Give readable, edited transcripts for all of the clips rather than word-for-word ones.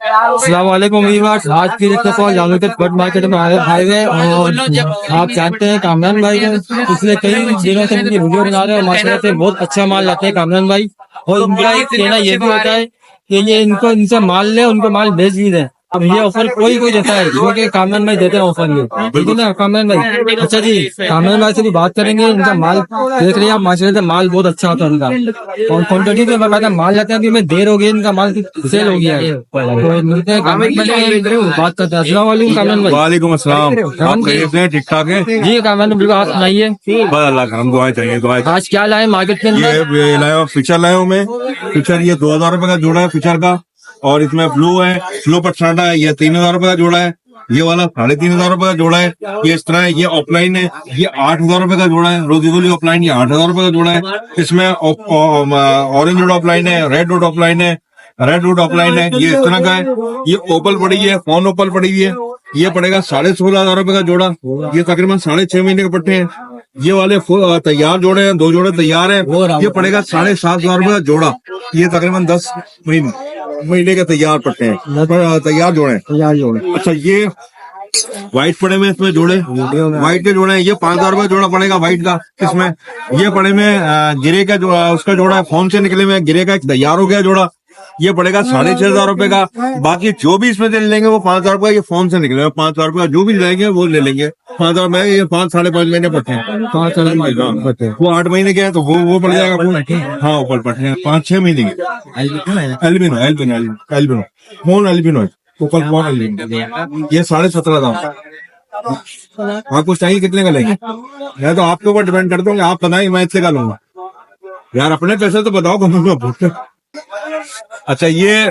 अस्सलाम वालेकुम व्यूअर्स। आज की बट मार्केट में आए हुए और आप जानते हैं कामरान भाई को पिछले कई दिनों से इनकी वीडियो बना रहे हैं। माशाल्लाह से बहुत अच्छा माल लाते हैं कामरान भाई। और इनका एक कहना ये भी होता है कि ये इनको इनसे माल ले, उनको माल भेज भी दे। अब ये ऑफर कोई देता है क्योंकि कामरान भाई देते हैं ऑफर। ये बिल्कुल ना कामरान भाई। अच्छा जी, कामरान भाई से भी बात करेंगे। इनका माल देख रहे हैं आप, माशाल्लाह से माल बहुत अच्छा होता है इनका और क्वान्टिटी में बकायदा माल लाते हैं। अभी मैं देर हो गई, इनका माल सेल हो गया है। तो मिलते हैं कामरान भाई, बात करते हैं। अस्सलाम वालेकुम कामरान भाई। वालेकुम अस्सलाम। आप खैरियत से हैं? ठीक ठाक है जी कामरान भाई, बिल्कुल आप सुनाइए। बस अल्लाह का हम दुआएं चाहिए दुआएं। आज क्या लाए मार्केट के अंदर? ये लाया हूं फिचर, लाया हूँ मैं फिचर। ये 2000 रुपए का जोड़ा है फिचर का। और इसमें फ्लू है, फ्लू पटसाटा है, ये 3000 रुपए का जोड़ा है। ये वाला 3500 रुपए का जोड़ा है। ये इस तरह है, ये ऑफलाइन है, ये 8000 रुपए का जोड़ा है। रोजी गोली ऑफलाइन, ये 8000 रुपए का जोड़ा है। इसमें ऑरेंज रोड ऑफलाइन है, रेड रोड ऑफलाइन है, रेड रोड ऑफलाइन है। ये इस तरह का है। ये ओपल पड़ी है, फोन ओपल पड़ी हुई है। ये पड़ेगा 16,500 रुपए का जोड़ा। ये तकरीबन 6.5 महीने के पट्टे हैं। ये वाले तैयार जोड़े हैं, 2 जोड़े तैयार हैं। ये पड़ेगा 7,500 रुपए का जोड़ा। ये तकरीबन 10 महीने के तैयार पट्टे हैं, तैयार जोड़े हैं। अच्छा, ये व्हाइट पड़े में इसमें जोड़े, व्हाइट के जोड़े हैं। ये 5,000 रुपए जोड़ा पड़ेगा व्हाइट का। इसमें ये पड़े में गिरे का जो उसका जोड़ा है, फोन से निकले में गिरे का एक तैयार हो गया जोड़ा। ये पड़ेगा 6,500 रुपए का। बाकी जो भी इसमें से लेंगे वो 5,000 रुपए। ये फोन से निकले 5,000 रुपए का जो भी लेंगे वो ले लेंगे। 5,000 में ये 5-5.5 महीने पट्टे हैं। 5 वो 8 महीने के हैं तो वो पड़ जाएगा। हाँ, ऊपर पट्टे हैं 5-6 महीने के। एल्बिनो फोन एल्बिनो ऊपर फोन एल्बिनो। ये 17.5 दाम। हाँ, कुछ चाहिए कितने का लेंगे? मैं तो आपके ऊपर डिपेंड करता हूँ, आप बताइए मैं इससे का लूंगा। यार अपने पैसे तो बताओ कम। अच्छा, ये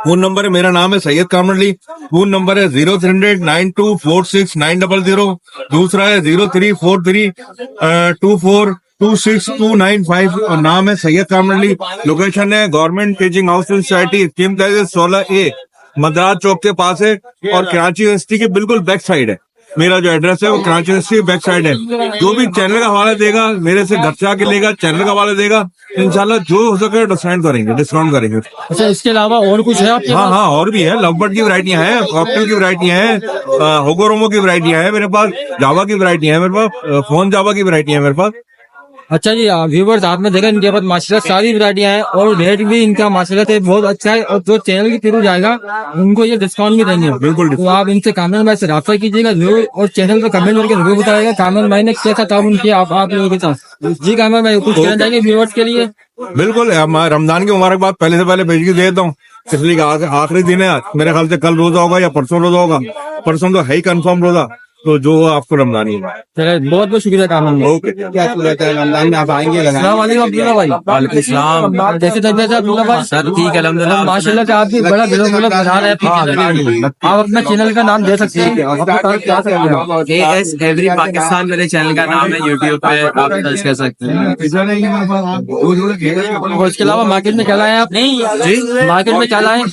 फोन नंबर है, मेरा नाम है सैयद कामर अली। फोन नंबर है 0392469000। दूसरा है 0343242629 और नाम है सैयद कामर अली। लोकेशन है government teaching house society, scheme 16A, Madras Chowk के पास है और कराची यूनिवर्सिटी के बिल्कुल बैक साइड है। मेरा जो एड्रेस है वो कराची यूनिवर्सिटी बैक साइड है। जो भी चैनल का हवाला देगा, मेरे से घर से आके लेगा, चैनल का हवाला देगा, इंशाल्लाह जो हो सके डिस्काउंट करेंगे। अच्छा, इसके अलावा और कुछ है आपके? हाँ, और भी है। लवबर्ड की वैरायटियां हैं, कॉकटेल की वैरायटियां हैं, होगोरोमो की वैरायटियां हैं मेरे पास, जावा की वैरायटियां हैं मेरे पास, फोन जावा की वैरायटियां हैं मेरे पास। अच्छा जी, व्यूवर्स आपने देखा इनके पास माशाल्लाह सारी वैरायटियां हैं और रेट भी इनका माशाल्लाह से बहुत अच्छा है। और जो चैनल के थ्रू जाएगा उनको ये डिस्काउंट भी देंगे बिल्कुल। तो आप इनसे कामरान भाई से राब्ता कीजिएगा जरूर और चैनल पर कमेंट करके जरूर बताइएगा कामरान भाई ने कैसा ताउन किया आप लोगों के साथ। जी कामरान भाई, कुछ कहना चाहेंगे व्यूवर्स के लिए? बिल्कुल, रमजान की मुबारकबाद पहले से पहले भेज के देता हूँ, इसलिए आखिरी दिन है। मेरे ख्याल से कल रोजा होगा या परसों रोजा होगा। परसों तो है ही कंफर्म रोजा, तो जो आपको रमजानी है। चलिए, बहुत बहुत शुक्रिया कामरान भाई। ओके, क्या सूरत है रमजान में आप आएंगे? अस्सलाम वालेकुम अब्दुल्ला भाई। वालेकुम सलाम। कैसे तबीयत है अब्दुल्ला भाई? सर ठीक है अल्हम्दुलिल्लाह। माशाल्लाह से आप भी बड़ा दिलों बना रहे हैं। आप अपना चैनल का नाम दे सकते हैं? AS एवरी पाकिस्तान मेरे चैनल का नाम है, यूट्यूब पे आप सर्च कर सकते हैं। और इसके अलावा मार्केट में क्या लाए आप? जी, मार्केट में क्या लाए?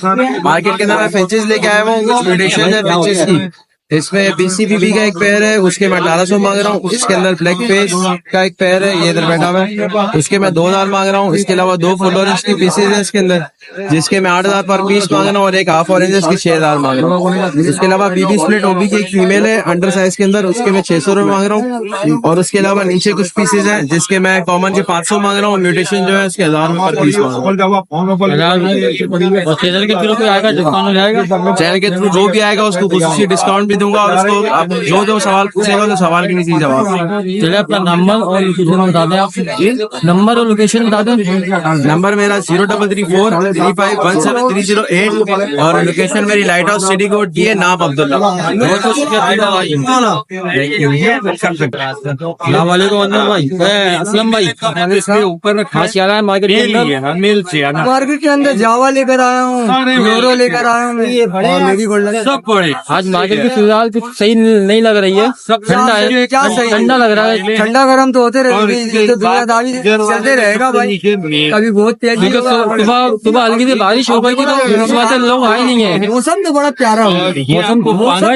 मार्केट के अंदर मैं फेंचेस लेके आया हूँ, कुछ म्यूटेशन है फेंचेस की। इसमें BCBB का एक पेयर है, उसके मैं 1800 मांग रहा हूँ। इसके अंदर ब्लैक फेस का एक पेयर है, ये इधर बैठा हुआ है, उसके मैं 2000 मांग रहा हूँ। इसके अलावा 2 फुल ऑरेंज की पीसेज है इसके अंदर, जिसके मैं 8000 पर पीस मांग रहा हूँ और एक हाफ ऑरेंज है, इसके 6000 मांग रहा हूँ। इसके अलावा BB स्प्लिट OB की एक फीमेल है अंडर साइज के अंदर, उसके मैं 600 रुपए मांग रहा हूँ। और उसके अलावा नीचे कुछ पीसेज है, जिसके मैं कॉमन के 500 मांग रहा हूँ। म्यूटेशन जो है उसके 1000 पर पीस मांग रहा हूँ। चैनल के थ्रू कोई आएगा डिस्काउंट हो जाएगा? चैनल के थ्रू जो भी आएगा उसको कुछ डिस्काउंट भी दूंगा और उसको आप जो सवाल पूछेगा तो सवाल के नीचे जवाब। चलिए, अपना नंबर और लोकेशन बता दें आप। नंबर और लोकेशन बता दें। नंबर मेरा 0343517308 और लोकेशन मेरी light house city code DA नाम अब्दुल्ला। बहुत बहुत शुक्रिया भाई। असलम भाई, इसके ऊपर खास क्या है मार्केट के अंदर? मार्केट के अंदर जावा लेकर आया हूँ, यूरो लेकर आया हूँ, और मेरी गोल्डन सब पड़े। आज मार्केट की फिलहाल कुछ सही नहीं लग रही है, सब ठंडा है। क्या सही? ठंडा लग रहा है, ठंडा गर्म तो होते रहेगा, तो दुनियादारी चलते रहेगा भाई। कभी बहुत तेज, सुबह हल्की सी बारिश हो गई थी तो उस वजह से लोग आए नहीं है। मौसम तो बड़ा प्यारा हो, मौसम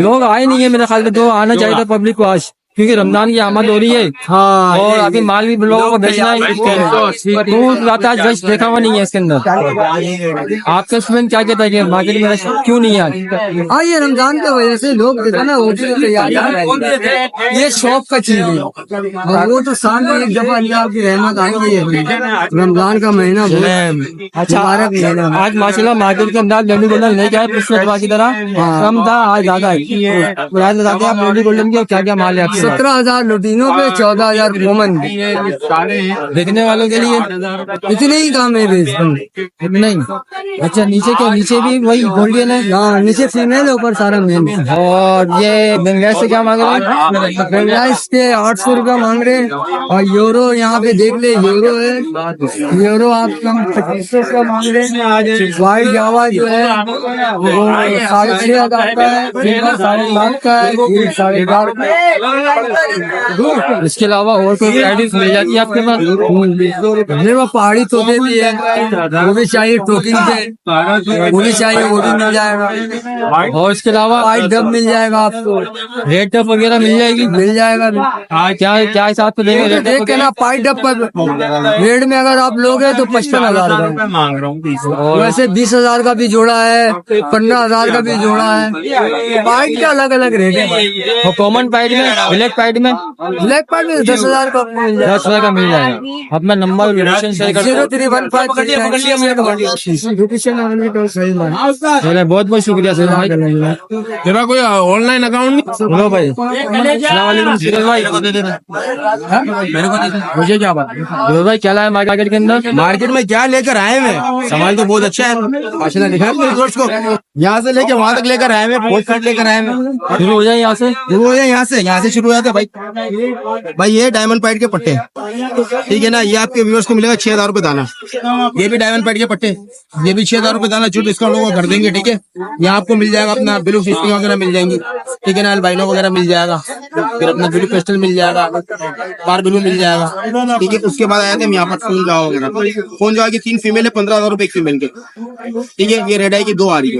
लोग आए नहीं है। मेरे ख्याल में तो आना चाहिए था पब्लिक को आज। क्योंकि रमजान की आमद हो रही है हाँ और अभी माल भी लोगों को बेचना है। दूध आता जस्ट देखा हुआ नहीं है इसके अंदर। आपका इसमें क्या कहता है कि मार्केट में क्यों नहीं है आज? हाँ, ये रमजान की वजह से लोग इतना होटल तैयारी कर रहे हैं। ये शौक का चीज है और वो तो साल में एक दफा अल्लाह की रहमत आई है। रमजान का महीना बहुत अच्छा, मुबारक महीना है। आज माशाल्लाह मार्केट के अंदर लेडी गोल्डन नहीं क्या है पिछले दफा की तरह कम था, आज ज्यादा है। बता देते आप लेडी गोल्डन के क्या क्या माल है आपके पास? 17,000 लुटीनों पे 14,000 कॉमन। देखने वालों के लिए इतने ही दाम है इतना ही। अच्छा, नीचे क्या, नीचे भी वही गोल्डन है? हाँ, नीचे फीमेल है, ऊपर सारा मेल है। और ये बंगलादेश से क्या मांग रहे हैं? बंगलादेश के 800 रुपया मांग रहे हैं और यूरो यहाँ पे देख ले, यूरो है। यूरो आप कम 2500 का मांग रहे हैं। वाइट जावा जो है वो 6,500 का है, सिल्वर 7,500 का है, गोल्ड 4,500 का है। इसके अलावा और कोई वैराइटीज मिल जाती है आपके पास? मेरे पास पहाड़ी तोते भी है, वो भी चाहिए टोकिंग पे, वो भी चाहिए, वो भी मिल जाएगा। और इसके अलावा वाइट डब मिल जाएगा आपको, रेड टप वगैरह मिल जाएगी? मिल जाएगा। क्या क्या हिसाब से देंगे रेड देख के ना पाइट डब पर रेट में अगर आप लोगे तो 55,000 का मांग रहा हूँ। और वैसे 20,000 का भी जोड़ा है, 15,000 का भी जोड़ा है। पाइट के अलग अलग रेट है। और कॉमन पाइड में, ब्लैक पाइड में ब्लैक पाइट में 10,000 का मिल जाएगा। 10,000 का मिल जाएगा। अपना नंबर लोकेशन शेयर कर दो। 0315 चलिए, बहुत बहुत शुक्रिया सर भाई। तेरा कोई ऑनलाइन अकाउंट नहीं? बोलो भाई। अस्सलाम वालेकुम सुरेश भाई। मुझे क्या बात? बोलो भाई, क्या लाया मार्केट के अंदर? मार्केट में क्या लेकर आए हैं? सामान तो बहुत अच्छा है, माशाल्लाह। दिखा अपने दोस्त को, यहाँ से लेके वहां तक लेकर आए हैं, पोस्ट कार्ड लेकर आए हैं। शुरू हो जाए यहाँ से। शुरू हो जाए यहाँ से शुरू हो जाते हैं भाई। ये डायमंड पाइट के पट्टे, ठीक है ना। ये आपके व्यूअर्स को मिलेगा 6,000 रुपए दाना। ये भी डायमंड पाइट के पट्टे, ये भी 6,000 रुपए दाना। जो डिस्काउंट होगा कर देंगे, ठीक है। यहाँ आपको मिल जाएगा अपना ब्लू फिशिंग वगैरह मिल जाएंगी, ठीक है ना। अल्बाइनो वगैरह मिल जाएगा, फिर अपना ब्लू पेस्टल मिल जाएगा, पार ब्लू मिल जाएगा, ठीक है। उसके बाद आए थे हम यहाँ पर फोन जाओ वगैरह। फोन जाओ की 3 फीमेल है, 15,000 रुपए एक फीमेल के, ठीक है। ये रेड आई की 2 आ रही है,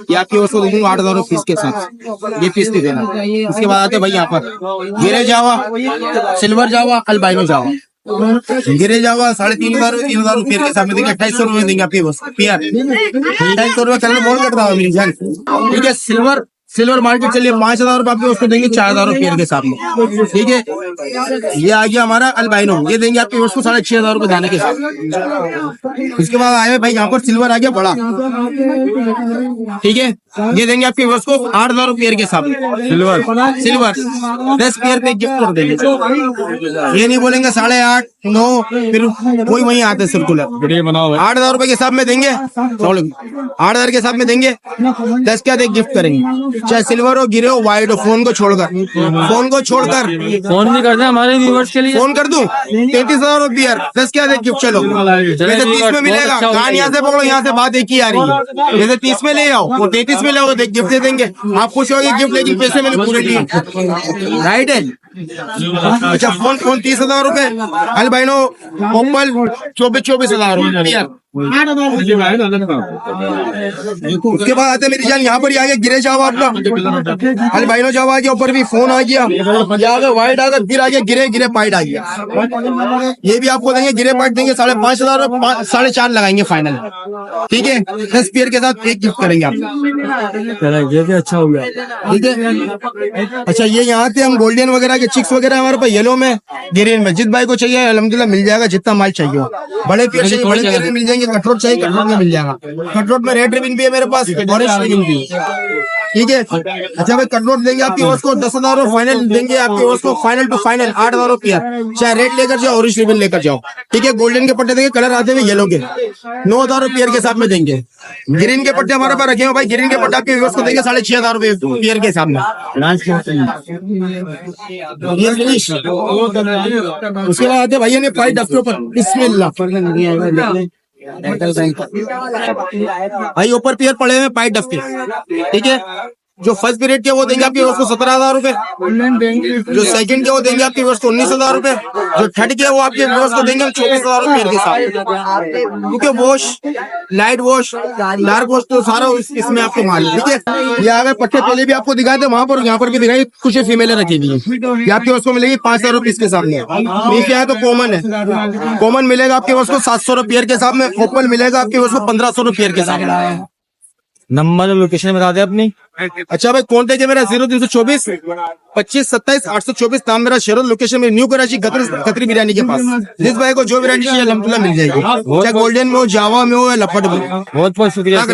ये आपकी ओर से दूंगा 8,000 रुपए फीस के साथ। ये फीस नहीं देना। उसके बाद आते भाई यहाँ पर गिरे जावा, सिल्वर जावा, अल्बाइनो जावा। गिरे जावा 3,500 3,000 रुपये के सामने देंगे। 2,800 रुपए देंगे आपके बस पियर। 2,800 रुपए चलने बोल करता हूँ मेरी जान, ठीक है। सिल्वर मार्केट चलिए 5,000 रुपए आपके उसको देंगे 4,000 रुपये के सामने, ठीक है। ये आ गया हमारा अल्बाइनो, ये देंगे आपके उसको 6,500 रुपए दाने के साथ। उसके बाद आए भाई यहाँ पर सिल्वर आ गया बड़ा, ठीक है। ये देंगे आपके उसको 8,000 रुपये के सामने। सिल्वर 10 पेयर पे गिफ्ट कर देंगे। ये नहीं बोलेंगे 8.5 9, फिर कोई वही आते सर्कुलर। 8,000 रुपए के हिसाब में देंगे, 8,000 के हिसाब में देंगे। 10 क्या दे गिफ्ट करेंगे, चाहे सिल्वर हो, गिरे हो, वाइट हो। फोन को छोड़कर फोन भी करते हैं हमारे व्यूअर्स के लिए। फोन कर दूं 33,000 रुपये 10 क्या दे गिफ्ट। चलो जैसे 30 में मिलेगा, कान यहाँ से पकड़ो, यहाँ से बात एक ही आ रही है। जैसे 30 में ले आओ, वो 33 में ले आओ, गिफ्ट दे देंगे। आप खुश होगे गिफ्ट लेकिन पैसे मिले पूरे टीम, राइट है। अच्छा, फोन 30,000 रुपए, अल्बाइनो ओपल 24,000 रुपए। उसके बाद आते मेरी जान यहाँ पर ही आ गया गिरे जावा अपना, अल्बाइनो जावा आ गया, ऊपर भी फोन आ गया, वाइट आ गया, फिर आ गया गिरे पाइट आ गया। ये भी आपको देंगे, गिरे पाइट देंगे 5,500 4.5 लगाएंगे फाइनल, ठीक है। 10 पेयर के साथ एक गिफ्ट करेंगे आप। ये भी अच्छा हो गया, ठीक है। अच्छा, ये यहाँ थे हम गोल्डन वगैरह के चिक्स वगैरह हमारे पास येलो में, ग्रीन में। जित भाई को चाहिए अल्हम्दुलिल्लाह मिल जाएगा, जितना माल चाहिए हो। बड़े पेयर चाहिए, बड़े पेयर में मिल जाएंगे। कटरोट चाहिए, कटरोट में मिल जाएगा। कटरोट में रेड रिबन भी है मेरे पास, ऑरेंज रिबन भी है, ठीक है। अच्छा भाई, कटरोट देंगे आपके उसको 10,000 रुपये फाइनल देंगे आपके उसको, फाइनल टू फाइनल 8,000 रुपये। चाहे रेड लेकर जाओ, ऑरेंज रिबन लेकर जाओ, ठीक है। गोल्डन के पट्टे देंगे, कलर आते हुए येलो के 9,000 रुपये के हिसाब में देंगे। ग्रीन के पट्टे हमारे पास रखे हो भाई, ग्रीन के पट्टे आपके उसको देंगे 6,500 रुपये पेयर के हिसाब में। उसके बाद आते भैया ने 5 डफ के ऊपर बिस्मिल्लाह भाई, ऊपर पेयर पड़े हुए 5 डफ के, ठीक है। जो फर्स्ट पीरियड के वो देंगे आपके उसको 17,000 रुपए, जो सेकंड के वो देंगे आपके उसको 19,000 रुपए, जो थर्ड के वो आपके उसको देंगे 24,000 रुपए के साथ, क्योंकि wash, light wash, dark wash तो सारा इसमें आपके माल है। ठीक है, ये अगर पट्टे पहले भी आपको दिखाए थे वहां पर, यहाँ पर भी दिखाई, कुछ फीमेलें रखी हुई है, ये आपके उसको मिलेगी 5,000 रुपए इसके सामने। नीचे है तो कॉमन है, कॉमन मिलेगा आपके उसको 700 रुपये के साथ में, ओपन मिलेगा आपके उसको 1,500 रुपये के साथ में। नंबर और लोकेशन बता दें अपनी। अच्छा भाई, कॉन्टेक्ट है मेरा 0324 25 27 824, नाम मेरा शेरों, लोकेशन में न्यू कराची खतरी बिरयानी के पास। जिस भाई को जो बिरयानी चाहिए अल्हम्दुलिल्लाह मिल जाएगी, चाहे गोल्डन में हो, जावा में हो या लपट में। बहुत बहुत शुक्रिया।